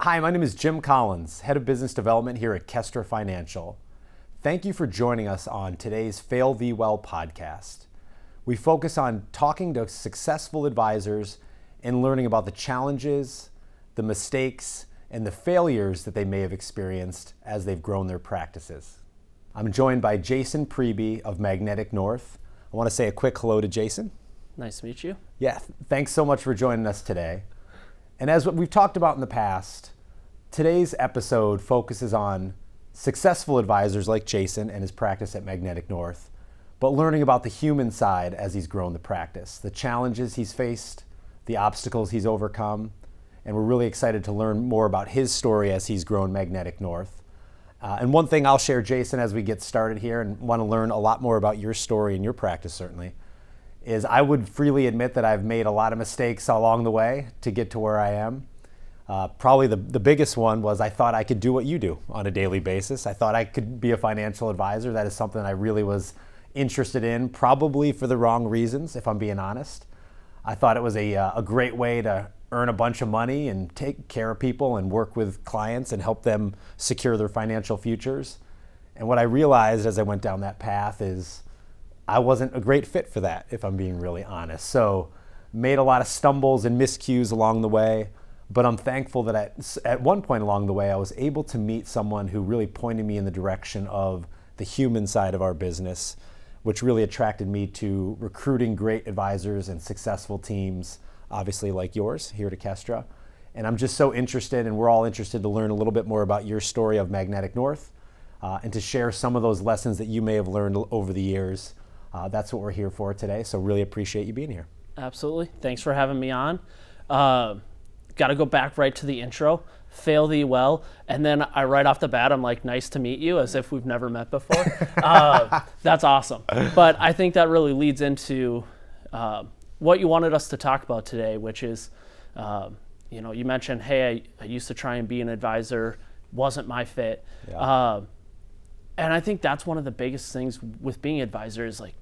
Hi, my name is Jim Collins, Head of Business Development here at Kestra Financial. Thank you for joining us on today's Fail Thee Well podcast. We focus on talking to successful advisors and learning about the challenges, the mistakes, and the failures that they may have experienced as they've grown their practices. I'm joined by Jason Priebe of Magnetic North. I want to say a quick hello to Jason. Nice to meet you. Yeah, thanks so much for joining us today. And as we've talked about in the past, today's episode focuses on successful advisors like Jason and his practice at Magnetic North, but learning about the human side as he's grown the practice, the challenges he's faced, the obstacles he's overcome, and we're really excited to learn more about his story as he's grown Magnetic North. And one thing I'll share, Jason, as we get started here and want to learn a lot more about your story and your practice certainly, is I would freely admit that I've made a lot of mistakes along the way to get to where I am. Probably the biggest one was I thought I could do what you do on a daily basis. I thought I could be a financial advisor. That is something I really was interested in, probably for the wrong reasons, if I'm being honest. I thought it was a great way to earn a bunch of money and take care of people and work with clients and help them secure their financial futures. And what I realized as I went down that path is I wasn't a great fit for that, if I'm being really honest. So made a lot of stumbles and miscues along the way, but I'm thankful that at one point along the way, I was able to meet someone who really pointed me in the direction of the human side of our business, which really attracted me to recruiting great advisors and successful teams, obviously like yours here at Kestra. And I'm just so interested, and we're all interested to learn a little bit more about your story of Magnetic North and to share some of those lessons that you may have learned over the years. That's what we're here for today, so really appreciate you being here. Absolutely. Thanks for having me on. Got to go back right to the intro. Fail thee well. And then right off the bat, I'm like, nice to meet you, as if we've never met before. That's awesome. But I think that really leads into what you wanted us to talk about today, which is, you mentioned, hey, I used to try and be an advisor, wasn't my fit. Yeah. And I think that's one of the biggest things with being advisors, like,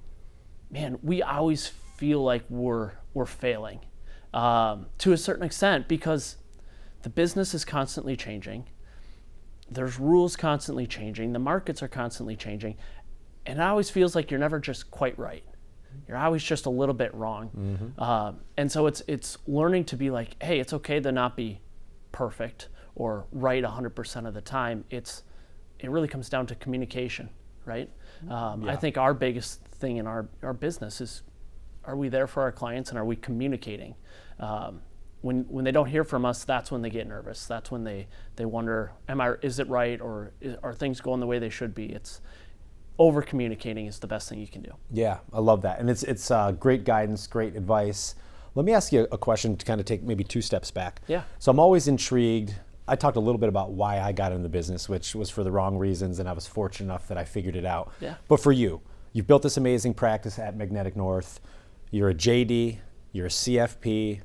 man, we always feel like we're failing to a certain extent because the business is constantly changing. There's rules constantly changing. The markets are constantly changing. And it always feels like you're never just quite right. You're always just a little bit wrong. Mm-hmm. And so it's learning to be like, hey, it's okay to not be perfect or right 100% of the time. It really comes down to communication, right? Yeah. I think our biggest thing in our business is, are we there for our clients and are we communicating? When they don't hear from us, that's when they get nervous. That's when they wonder, is it right, or are things going the way they should be? It's over communicating is the best thing you can do. Yeah, I love that, and it's great guidance, great advice. Let me ask you a question to kind of take maybe two steps back. Yeah. So I'm always intrigued. I talked a little bit about why I got into the business, which was for the wrong reasons, and I was fortunate enough that I figured it out. Yeah. But for you, you've built this amazing practice at Magnetic North. You're a JD, you're a CFP,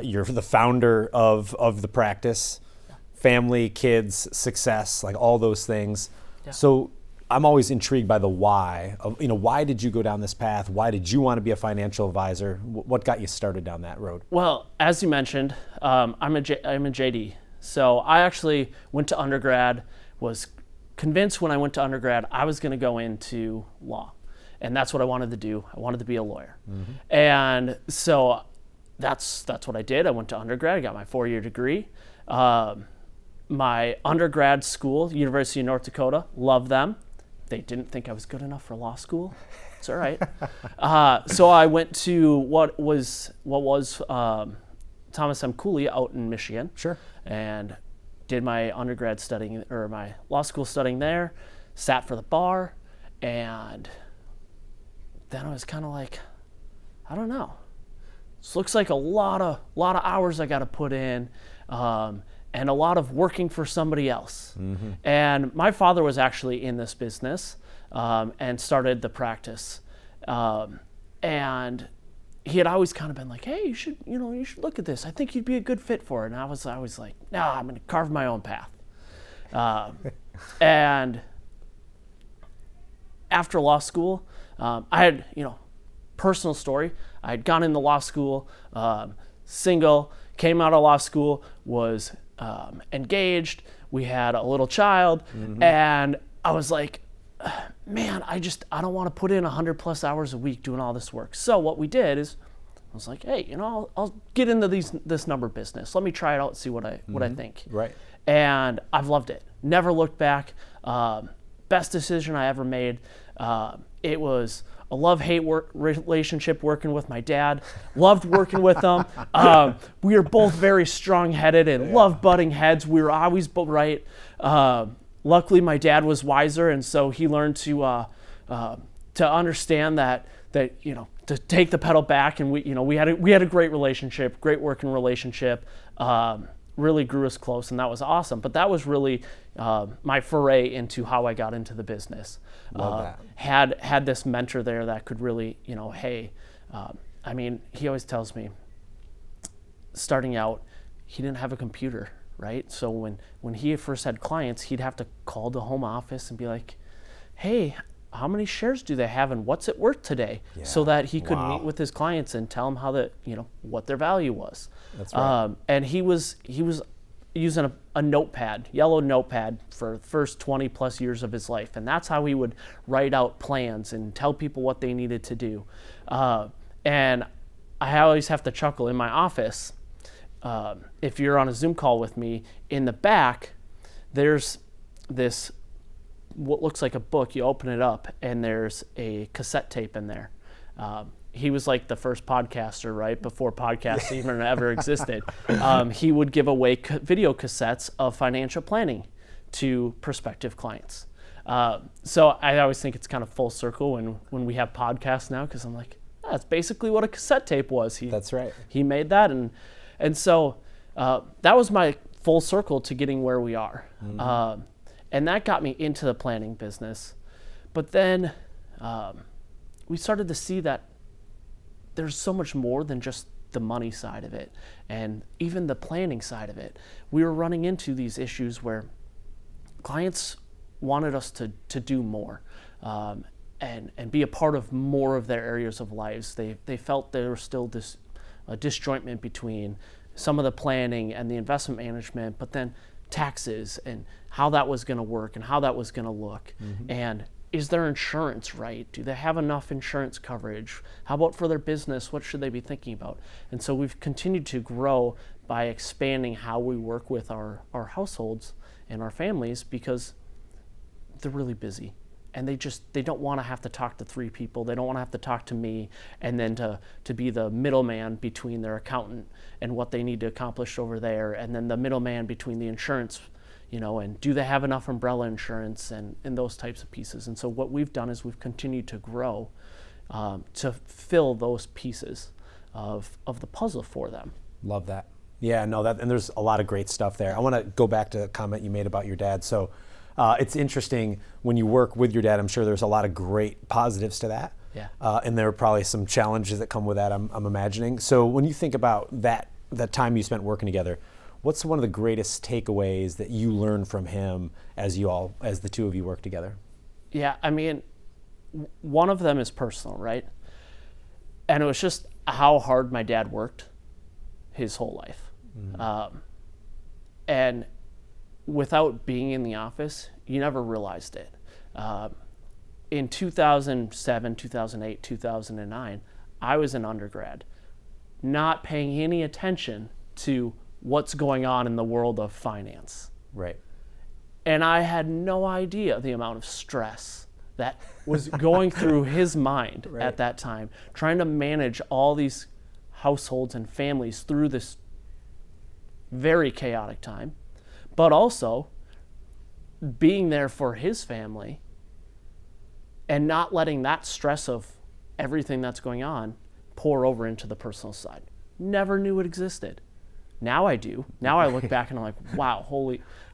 you're the founder of the practice, family, kids, success, like all those things. Yeah. So I'm always intrigued by the why. Why did you go down this path? Why did you want to be a financial advisor? What got you started down that road? Well, as you mentioned, I'm a JD. So I actually went to undergrad, was convinced when I went to undergrad I was going to go into law. And that's what I wanted to do. I wanted to be a lawyer. Mm-hmm. And so that's what I did. I went to undergrad. I got my 4-year degree. My undergrad school, University of North Dakota, loved them. They didn't think I was good enough for law school. It's all right. So I went to what was Thomas M. Cooley out in Michigan. Sure. And did my undergrad studying, or my law school studying there, sat for the bar, and then I was kind of like, I don't know. This looks like a lot of hours I got to put in, and a lot of working for somebody else. Mm-hmm. And my father was actually in this business and started the practice, and he had always kind of been like, hey, you should look at this. I think you'd be a good fit for it. And I was like, no, I'm going to carve my own path. And after law school, I had, personal story. I had gone into law school, single, came out of law school, was engaged. We had a little child, and I was like, man, I don't want to put in 100+ hours a week doing all this work. So what we did is, I was like, hey, I'll get into this number business. Let me try it out and see what I think. Right. And I've loved it. Never looked back. Best decision I ever made. It was a love-hate relationship working with my dad. Loved working with him. We were both very strong-headed and loved butting heads. We were always right. Luckily, my dad was wiser, and so he learned to understand that to take the pedal back. And we had a great relationship, great working relationship. Really grew us close, and that was awesome. But that was really my foray into how I got into the business. Love that. Had this mentor there that could really, hey, he always tells me, starting out, he didn't have a computer, right? So when he first had clients, he'd have to call the home office and be like, hey, how many shares do they have and what's it worth today? Yeah. So that he could Wow. meet with his clients and tell them how what their value was. That's right. And he was using a notepad, yellow notepad, for the first 20+ years of his life. And that's how he would write out plans and tell people what they needed to do. And I always have to chuckle in my office. If you're on a Zoom call with me, in the back, there's this, what looks like a book. You open it up and there's a cassette tape in there. He was like the first podcaster, right? Before podcasts even ever existed. He would give away video cassettes of financial planning to prospective clients. So I always think it's kind of full circle when we have podcasts now, because I'm like, that's basically what a cassette tape was. That's right. He made that, and so that was my full circle to getting where we are. And that got me into the planning business. But then we started to see that there's so much more than just the money side of it, and even the planning side of it. We were running into these issues where clients wanted us to do more and be a part of more of their areas of lives. They felt there was still this disjointment between some of the planning and the investment management, but then taxes and how that was going to work and how that was going to look. And is their insurance right? Do they have enough insurance coverage? How about for their business? What should they be thinking about? And so we've continued to grow by expanding how we work with our households and our families, because they're really busy. And they don't want to have to talk to 3 people. They don't want to have to talk to me and then to be the middleman between their accountant and what they need to accomplish over there, and then the middleman between the insurance, and do they have enough umbrella insurance and those types of pieces. And so what we've done is we've continued to grow to fill those pieces of the puzzle for them. Love that. Yeah, no, and there's a lot of great stuff there. I want to go back to a comment you made about your dad. So it's interesting, when you work with your dad, I'm sure there's a lot of great positives to that. Yeah. And there are probably some challenges that come with that, I'm imagining. So when you think about that time you spent working together, what's one of the greatest takeaways that you learned from him as the two of you work together? Yeah, one of them is personal, right? And it was just how hard my dad worked his whole life. And without being in the office, you never realized it. In 2007, 2008, 2009, I was an undergrad, not paying any attention to what's going on in the world of finance. Right. And I had no idea the amount of stress that was going through his mind at that time, trying to manage all these households and families through this very chaotic time, but also being there for his family and not letting that stress of everything that's going on pour over into the personal side. Never knew it existed. Now I do. Now I look back and I'm like, wow,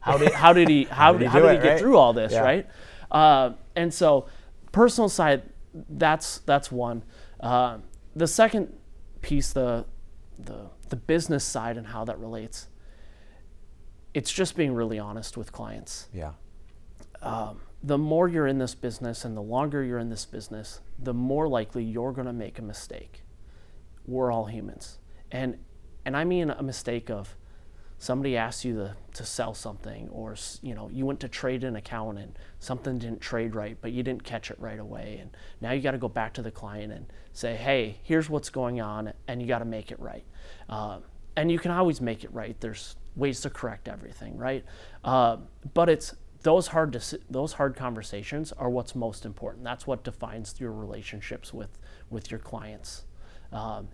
how did he get through all this, right? And so personal side, that's one. The second piece, the business side and how that relates, it's just being really honest with clients. Yeah. The more you're in this business and the longer you're in this business, the more likely you're going to make a mistake. We're all humans. And I mean a mistake of somebody asked you to sell something, or you went to trade an account and something didn't trade right, but you didn't catch it right away, and now you got to go back to the client and say, hey, here's what's going on, and you got to make it right. And you can always make it right. There's ways to correct everything, right? But it's those hard conversations are what's most important. That's what defines your relationships with your clients,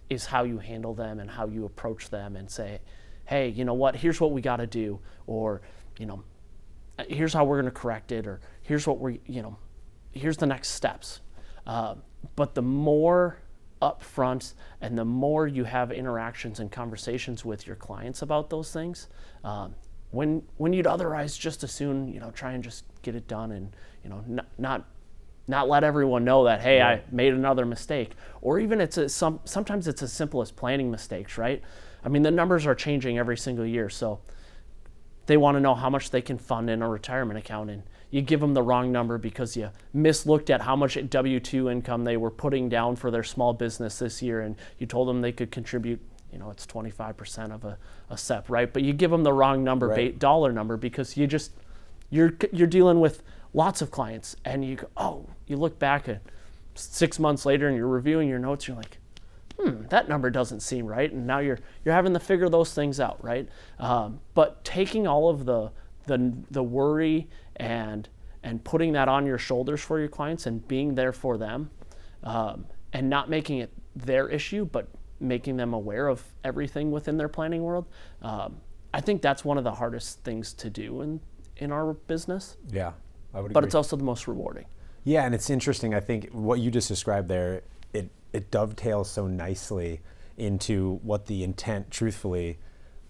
is how you handle them and how you approach them and say, hey, you know what, here's what we got to do, or, here's how we're going to correct it, or here's the next steps. But the more upfront and the more you have interactions and conversations with your clients about those things, when you'd otherwise just as soon, try and just get it done and, not let everyone know that, hey, I made another mistake. Or even sometimes it's as simple as planning mistakes, right? I mean, the numbers are changing every single year, so they want to know how much they can fund in a retirement account, and you give them the wrong number because you mislooked at how much W-2 income they were putting down for their small business this year, and you told them they could contribute, it's 25% of a SEP, right? But you give them the wrong number, dollar number, because you're dealing with lots of clients, and you look back at 6 months later and you're reviewing your notes, you're like, that number doesn't seem right, and now you're having to figure those things out, right? But taking all of the worry and putting that on your shoulders for your clients and being there for them, and not making it their issue, but making them aware of everything within their planning world, I think that's one of the hardest things to do in our business. Yeah, I would agree. But it's also the most rewarding. Yeah, and it's interesting. I think what you just described there, it dovetails so nicely into what the intent, truthfully,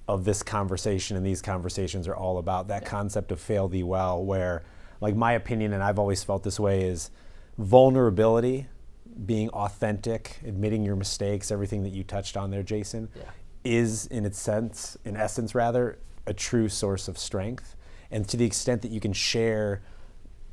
of this conversation and these conversations are all about. That concept of fail thee well, where, like, my opinion, and I've always felt this way, is vulnerability, being authentic, admitting your mistakes, everything that you touched on there, Jason, is in essence, a true source of strength. And to the extent that you can share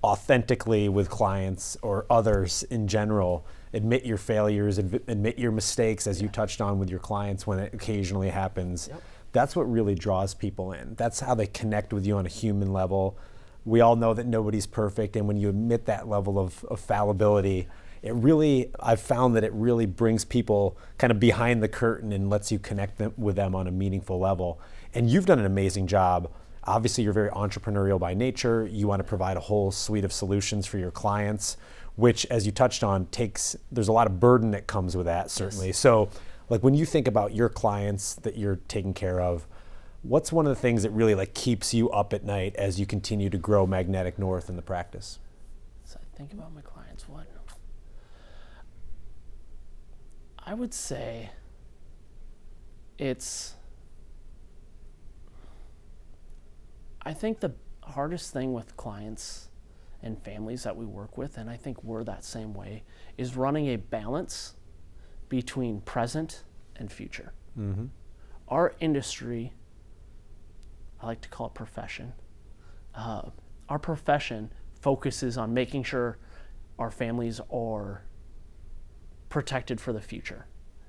authentically with clients or others in general, admit your failures, admit your mistakes, as you touched on with your clients when it occasionally happens. That's what really draws people in. That's how they connect with you on a human level. We all know that nobody's perfect, and when you admit that level of fallibility, I've found that it really brings people kind of behind the curtain and lets you connect with them on a meaningful level. And you've done an amazing job. Obviously, you're very entrepreneurial by nature. You want to provide a whole suite of solutions for your clients, which, as you touched on, there's a lot of burden that comes with that, certainly. Yes. So, like, when you think about your clients that you're taking care of, what's one of the things that really keeps you up at night as you continue to grow Magnetic North in the practice? So I think about my clients, I would say I think the hardest thing with clients and families that we work with, and I think we're that same way, is running a balance between present and future. Mm-hmm. Our industry, I like to call it profession, our profession focuses on making sure our families are protected for the future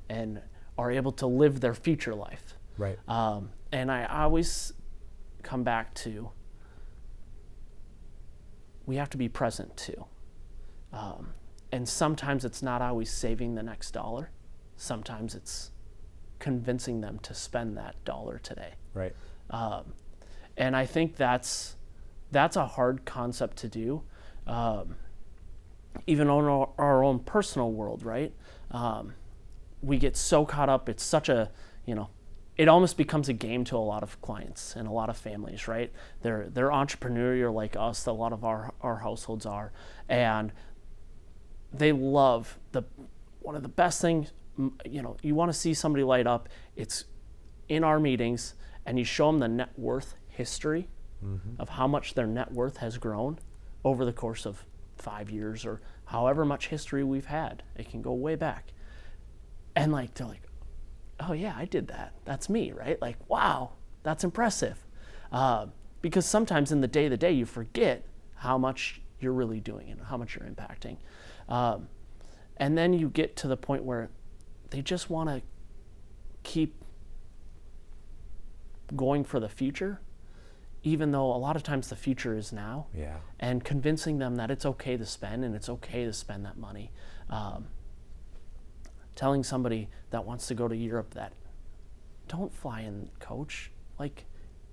and are able to live their future life. Right. And I always come back to, we have to be present too. And sometimes it's not always saving the next dollar. Sometimes it's convincing them to spend that dollar today. Right. And I think that's a hard concept to do. Even on our own personal world, right? We get so caught up. It's such a, it almost becomes a game to a lot of clients and a lot of families, right? They're entrepreneurial like us, a lot of our households are. And they love one of the best things, you want to see somebody light up, it's in our meetings, and you show them the net worth history of how much their net worth has grown over the course of 5 years or however much history we've had. It can go way back. And they're like, oh yeah, I did that. That's me, right? Like, wow, that's impressive. Because sometimes in the day you forget how much you're really doing and how much you're impacting. And then you get to the point where they just want to keep going for the future, even though a lot of times the future is now. Yeah. And convincing them that it's okay to spend and it's okay to spend that money. Telling somebody that wants to go to Europe that don't fly in coach. Like,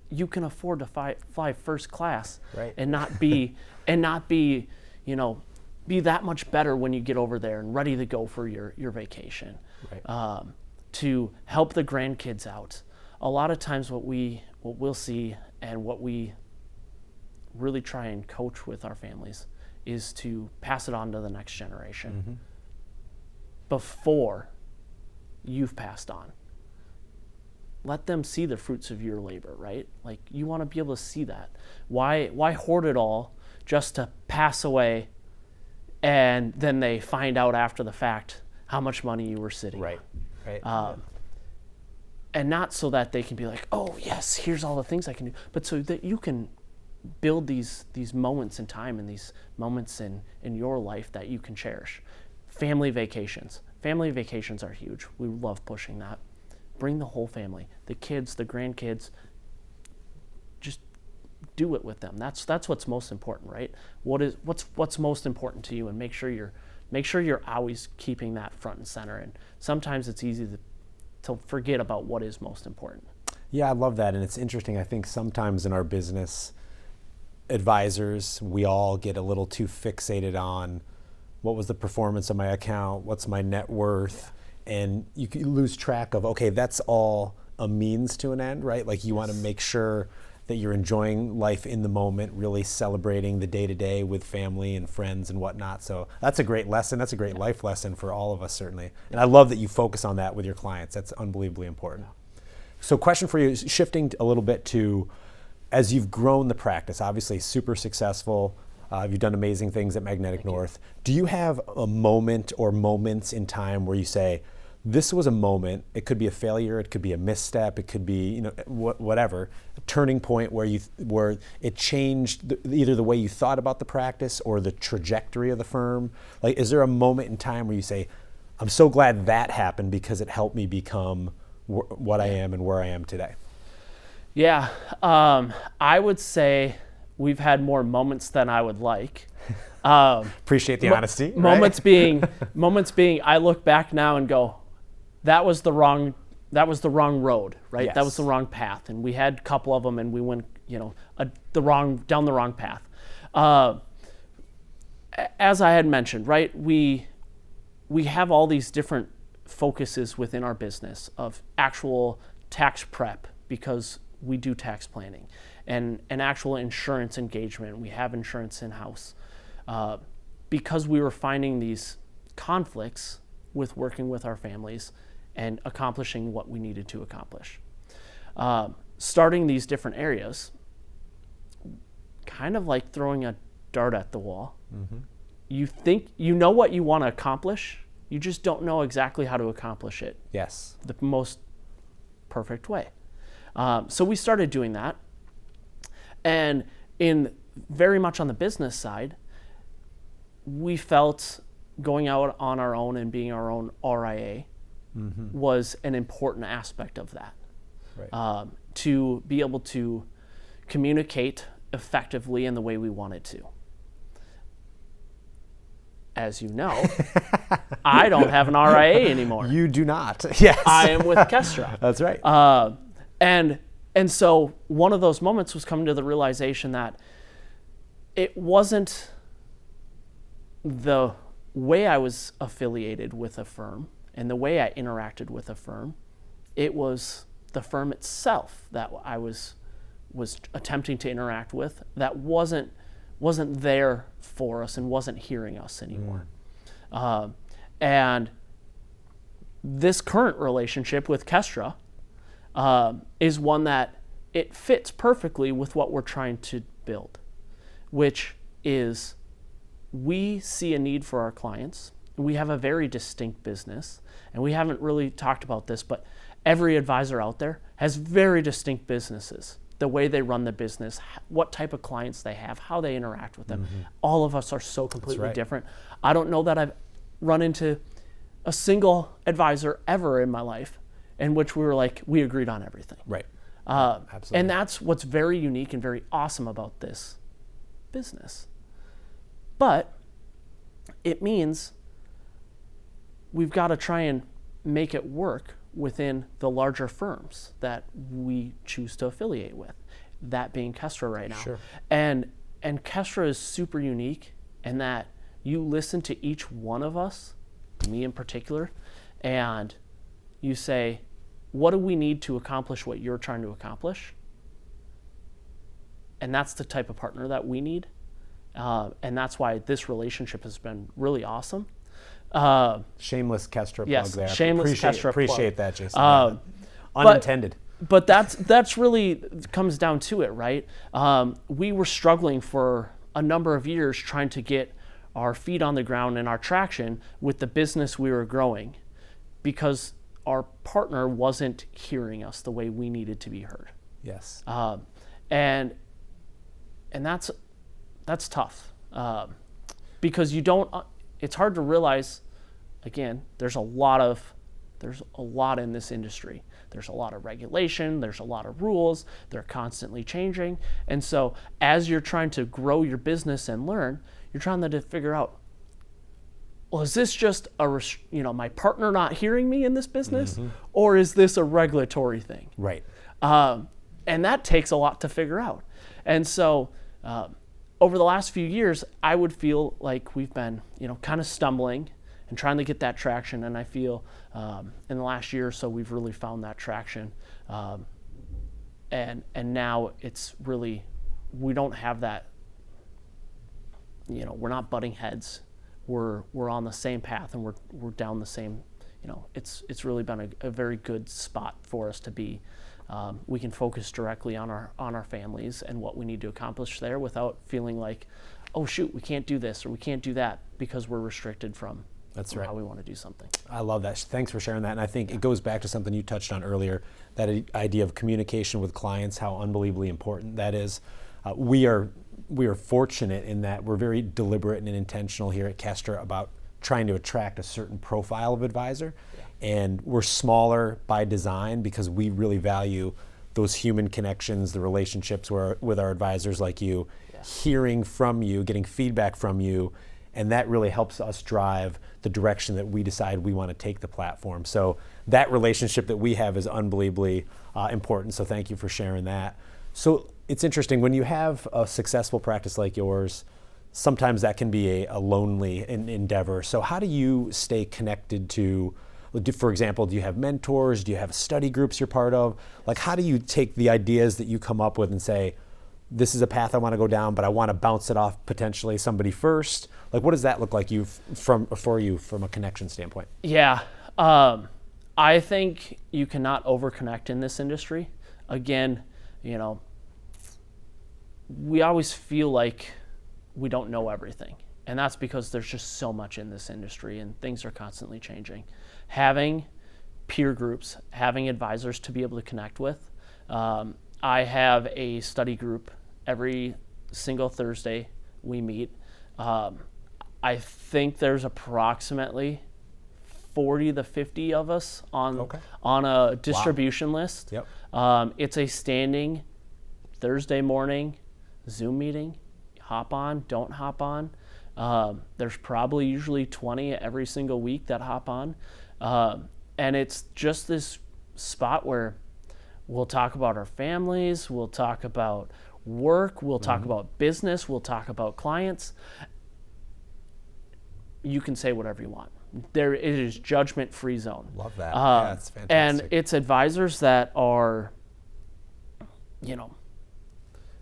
you can afford to fly first class, right, and not be be that much better when you get over there and ready to go for your vacation. Right. To help the grandkids out. A lot of times what we'll see and what we really try and coach with our families is to pass it on to the next generation before you've passed on. Let them see the fruits of your labor, right? Like, you want to be able to see that. Why hoard it all just to pass away and then they find out after the fact how much money you were sitting Right. on? Right. And not so that they can be like, oh yes, here's all the things I can do, but so that you can build these moments in time and these moments in your life that you can cherish. Family vacations. Family vacations are huge. We love pushing that. Bring the whole family, the kids, the grandkids. Just do it with them. That's what's most important, right? What's most important to you, and make sure you're always keeping that front and center. And sometimes it's easy to forget about what is most important. Yeah, I love that. And it's interesting. I think sometimes in our business, advisors, we all get a little too fixated on what was the performance of my account, what's my net worth, and you lose track of, okay, that's all a means to an end, right? Like, you want to make sure that you're enjoying life in the moment, really celebrating the day-to-day with family and friends and whatnot. So that's a great lesson. That's a great life lesson for all of us, certainly. And I love that you focus on that with your clients. That's unbelievably important. So question for you, shifting a little bit to, as you've grown the practice, obviously super successful, you've done amazing things at Magnetic North. Do you have a moment or moments in time where you say, this was a moment, it could be a failure, it could be a misstep, it could be, whatever, a turning point where it changed either the way you thought about the practice or the trajectory of the firm? Like, is there a moment in time where you say, I'm so glad that happened because it helped me become what I am and where I am today? Yeah, I would say we've had more moments than I would like. Appreciate the honesty. Moments being, I look back now and go, that was the wrong road, right? Yes. That was the wrong path, and we had a couple of them, and we went, down the wrong path. As I had mentioned, right, we have all these different focuses within our business of actual tax prep, because we do tax planning, and actual insurance engagement. We have insurance in-house. Because we were finding these conflicts with working with our families and accomplishing what we needed to accomplish. Starting these different areas, kind of like throwing a dart at the wall. Mm-hmm. You think you know what you want to accomplish, you just don't know exactly how to accomplish it. Yes. The most perfect way. So we started doing that. And in very much on the business side, we felt going out on our own and being our own RIA was an important aspect of that. Right. To be able to communicate effectively in the way we wanted to. As you know, I don't have an RIA anymore. You do not. Yes. I am with Kestra. That's right. And so one of those moments was coming to the realization that it wasn't the way I was affiliated with a firm and the way I interacted with a firm. It was the firm itself that I was attempting to interact with that wasn't there for us and wasn't hearing us anymore. And this current relationship with Kestra is one that it fits perfectly with what we're trying to build, which is we see a need for our clients. We have a very distinct business, and we haven't really talked about this, but every advisor out there has very distinct businesses. The way they run the business, what type of clients they have, how they interact with them. Mm-hmm. All of us are so completely different. I don't know that I've run into a single advisor ever in my life in which we agreed on everything. Right. Absolutely. And that's what's very unique and very awesome about this business. But it means we've got to try and make it work within the larger firms that we choose to affiliate with, that being Kestra right now. Sure. And Kestra is super unique in that you listen to each one of us, me in particular, and you say, what do we need to accomplish what you're trying to accomplish? And that's the type of partner that we need. And that's why this relationship has been really awesome. Shameless Kestra Yes, plug there. shameless Kestra plug. Appreciate that, Jason. Unintended. But that's really comes down to it, right? We were struggling for a number of years trying to get our feet on the ground and our traction with the business we were growing, because our partner wasn't hearing us the way we needed to be heard. Yes. And that's tough, because you don't. It's hard to realize. Again, there's a lot in this industry. There's a lot of regulation. There's a lot of rules. They're constantly changing. And so, as you're trying to grow your business and learn, you're trying to figure out, well, is this just my partner not hearing me in this business, or is this a regulatory thing? Right. And that takes a lot to figure out. And so, over the last few years, I would feel like we've been, kind of stumbling and trying to get that traction. And I feel in the last year or so, we've really found that traction. And now it's really, we don't have that, we're not butting heads. We're on the same path, and we're down the same, it's really been a very good spot for us to be. We can focus directly on our families and what we need to accomplish there without feeling like, oh shoot, we can't do this or we can't do that because we're restricted from how we want to do something. I love that. Thanks for sharing that. And I think it goes back to something you touched on earlier, that idea of communication with clients, how unbelievably important that is. We are fortunate in that we're very deliberate and intentional here at Kestra about trying to attract a certain profile of advisor. Yeah. And we're smaller by design because we really value those human connections, the relationships with our advisors like you, hearing from you, getting feedback from you, and that really helps us drive the direction that we decide we want to take the platform. So that relationship that we have is unbelievably important, so thank you for sharing that. So it's interesting, when you have a successful practice like yours, sometimes that can be a lonely endeavor. So how do you stay connected to, for example, do you have mentors? Do you have study groups you're part of? Like, how do you take the ideas that you come up with and say, this is a path I want to go down, but I want to bounce it off potentially somebody first? Like, what does that look like for you from a connection standpoint? Yeah. I think you cannot over-connect in this industry. Again, we always feel like we don't know everything. And that's because there's just so much in this industry and things are constantly changing. Having peer groups, having advisors to be able to connect with. I have a study group every single Thursday we meet. I think there's approximately 40 to 50 of us on a distribution list. Yep. It's a standing Thursday morning Zoom meeting. Hop on, don't hop on. There's probably usually 20 every single week that hop on. And it's just this spot where we'll talk about our families, we'll talk about work, we'll talk about business, we'll talk about clients. You can say whatever you want. It is judgment-free zone. Love that. That's fantastic. And it's advisors that are,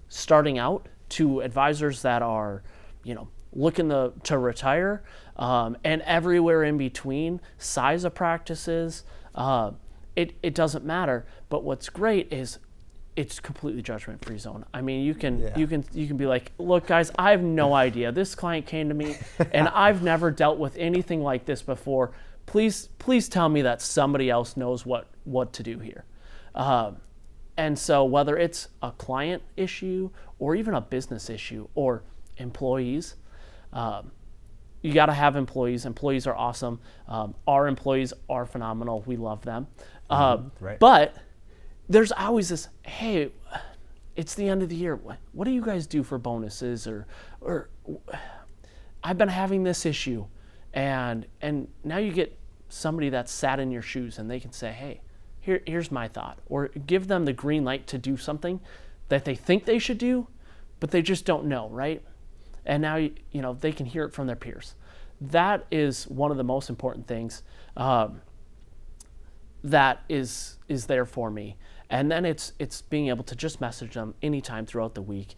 starting out to advisors that are, looking to retire, and everywhere in between, size of practices. It doesn't matter. But what's great is it's completely judgment-free zone. I mean, you can be like, look, guys, I have no idea. This client came to me, and I've never dealt with anything like this before. Please tell me that somebody else knows what to do here. And so whether it's a client issue or even a business issue or employees, you got to have employees. Employees are awesome. Our employees are phenomenal. We love them. Right. But there's always this, hey, it's the end of the year. What do you guys do for bonuses? Or I've been having this issue. And now you get somebody that's sat in your shoes and they can say, hey, here's my thought. Or give them the green light to do something that they think they should do, but they just don't know, right? And now they can hear it from their peers. That is one of the most important things that is there for me. And then it's being able to just message them anytime throughout the week.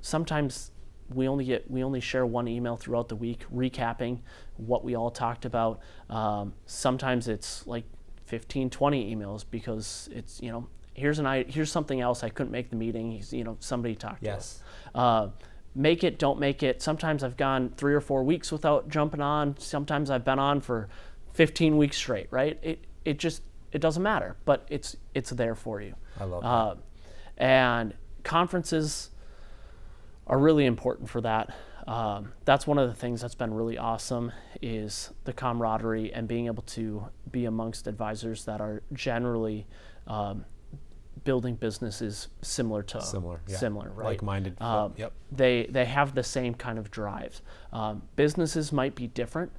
Sometimes we only share one email throughout the week, recapping what we all talked about. Sometimes it's like 15, 20 emails because it's, here's something else. I couldn't make the meeting. Somebody talked to us. Make it, don't make it. Sometimes I've gone 3 or 4 weeks without jumping on. Sometimes I've been on for 15 weeks straight, right? It doesn't matter, but it's there for you. I love that. And conferences are really important for that. That's one of the things that's been really awesome is the camaraderie and being able to be amongst advisors that are generally building businesses similar, right? Like-minded. Yep. They have the same kind of drive. Businesses might be different,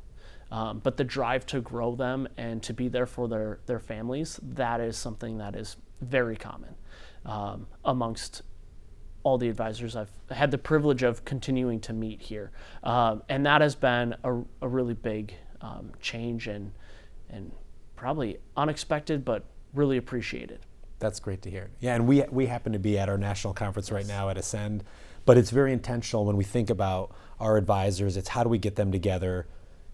but the drive to grow them and to be there for their families, that is something that is very common amongst all the advisors I've had the privilege of continuing to meet here. And that has been a really big change and probably unexpected, but really appreciated. That's great to hear. Yeah, and we happen to be at our national conference right now at Ascend, but it's very intentional when we think about our advisors. It's how do we get them together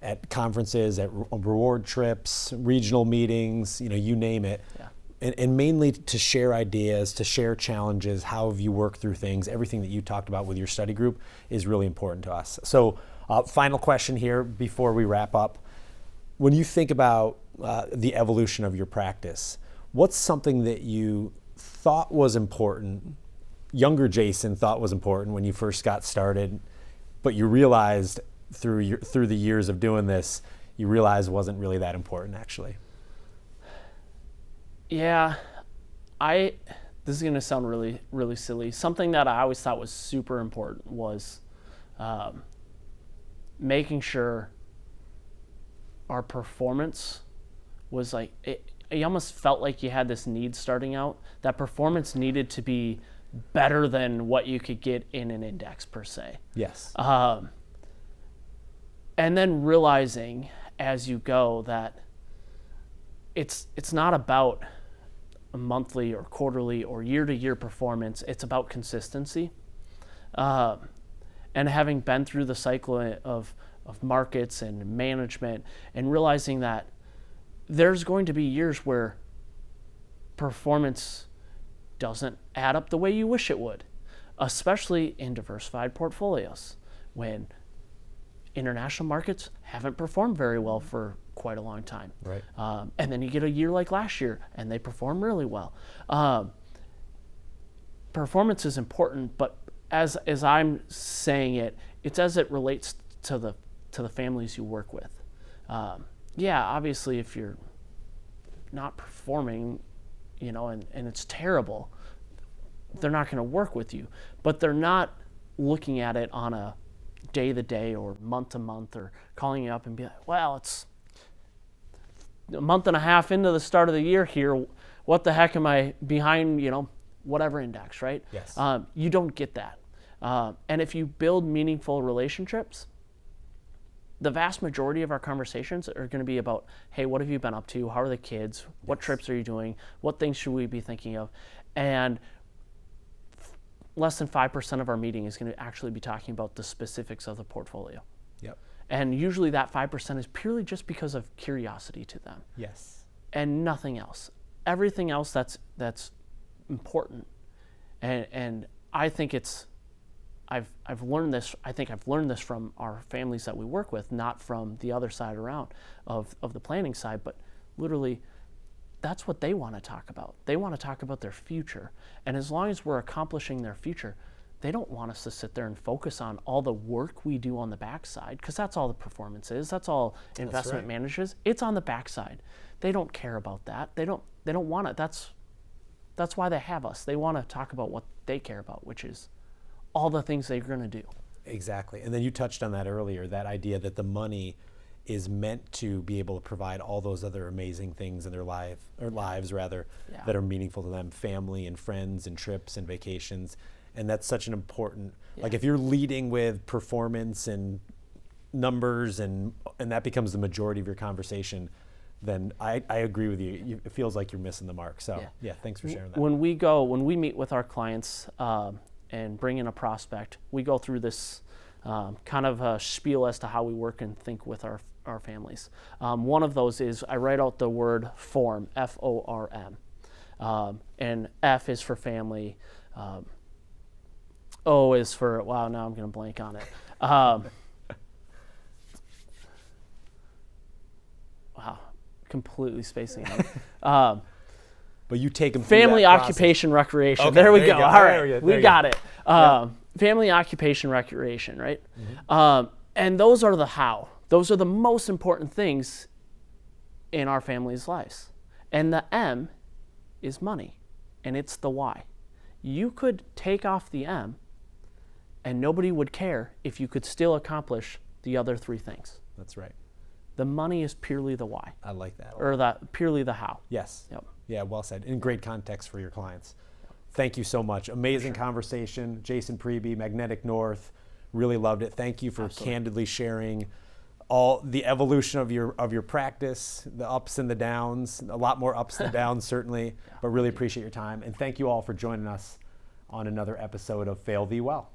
at conferences, at reward trips, regional meetings, you name it. Yeah. And mainly to share ideas, to share challenges, how have you worked through things, everything that you talked about with your study group is really important to us. So final question here before we wrap up. When you think about the evolution of your practice, what's something that you thought was important, younger Jason thought was important when you first got started, but you realized through the years of doing this, you realized wasn't really that important actually? Yeah, this is going to sound really, really silly. Something that I always thought was super important was making sure our performance was like, you almost felt like you had this need starting out. That performance needed to be better than what you could get in an index per se. Yes. And then realizing as you go that it's not about a monthly or quarterly or year-to-year performance. It's about consistency. And having been through the cycle of markets and management and realizing that there's going to be years where performance doesn't add up the way you wish it would, especially in diversified portfolios when international markets haven't performed very well for quite a long time. Right. And then you get a year like last year and they perform really well. Performance is important, but as I'm saying it, it's as it relates to the families you work with. Yeah, obviously if you're not performing, and it's terrible, they're not going to work with you. But they're not looking at it on a day-to-day or month-to-month or calling you up and be like, well, it's a month and a half into the start of the year here. What the heck am I behind, whatever index, right? Yes. You don't get that. And if you build meaningful relationships, the vast majority of our conversations are going to be about, hey, what have you been up to? How are the kids? What trips are you doing? What things should we be thinking of? And less than 5% of our meeting is going to actually be talking about the specifics of the portfolio. Yep. And usually that 5% is purely just because of curiosity to them. Yes. And nothing else. Everything else that's important. And I think I've learned this. I think I've learned this from our families that we work with, not from the other side around of the planning side, but literally that's what they want to talk about. They want to talk about their future. And as long as we're accomplishing their future, they don't want us to sit there and focus on all the work we do on the backside, because that's all the performance is. That's all investment managers. It's on the backside. They don't care about that. They don't want it. That's why they have us. They want to talk about what they care about, which is all the things they're going to do. Exactly. And then you touched on that earlier, that idea that the money is meant to be able to provide all those other amazing things in their lives rather, that are meaningful to them, family and friends and trips and vacations. And that's such an important, like if you're leading with performance and numbers and that becomes the majority of your conversation, then I agree with you. It feels like you're missing the mark. So thanks for sharing that. When we meet with our clients and bring in a prospect, we go through this kind of a spiel as to how we work and think with our families. One of those is I write out the word form, F-O-R-M. And F is for family. O is for, wow, now I'm going to blank on it. Wow, completely spacing out. But you take them family, occupation, recreation. Okay, there we go. All right, we got it. Family, occupation, recreation, right? Mm-hmm. And those are the how. Those are the most important things in our family's lives. And the M is money, and it's the why. You could take off the M, and nobody would care if you could still accomplish the other three things. That's right. The money is purely the why. I like that. Or purely the how. Yes. Yep. Yeah, well said. In great context for your clients. Thank you so much. Amazing conversation. Jason Priebe, Magnetic North. Really loved it. Thank you for candidly sharing all the evolution of your practice, the ups and the downs, a lot more ups than downs certainly, but really appreciate your time. And thank you all for joining us on another episode of Fail Thee Well.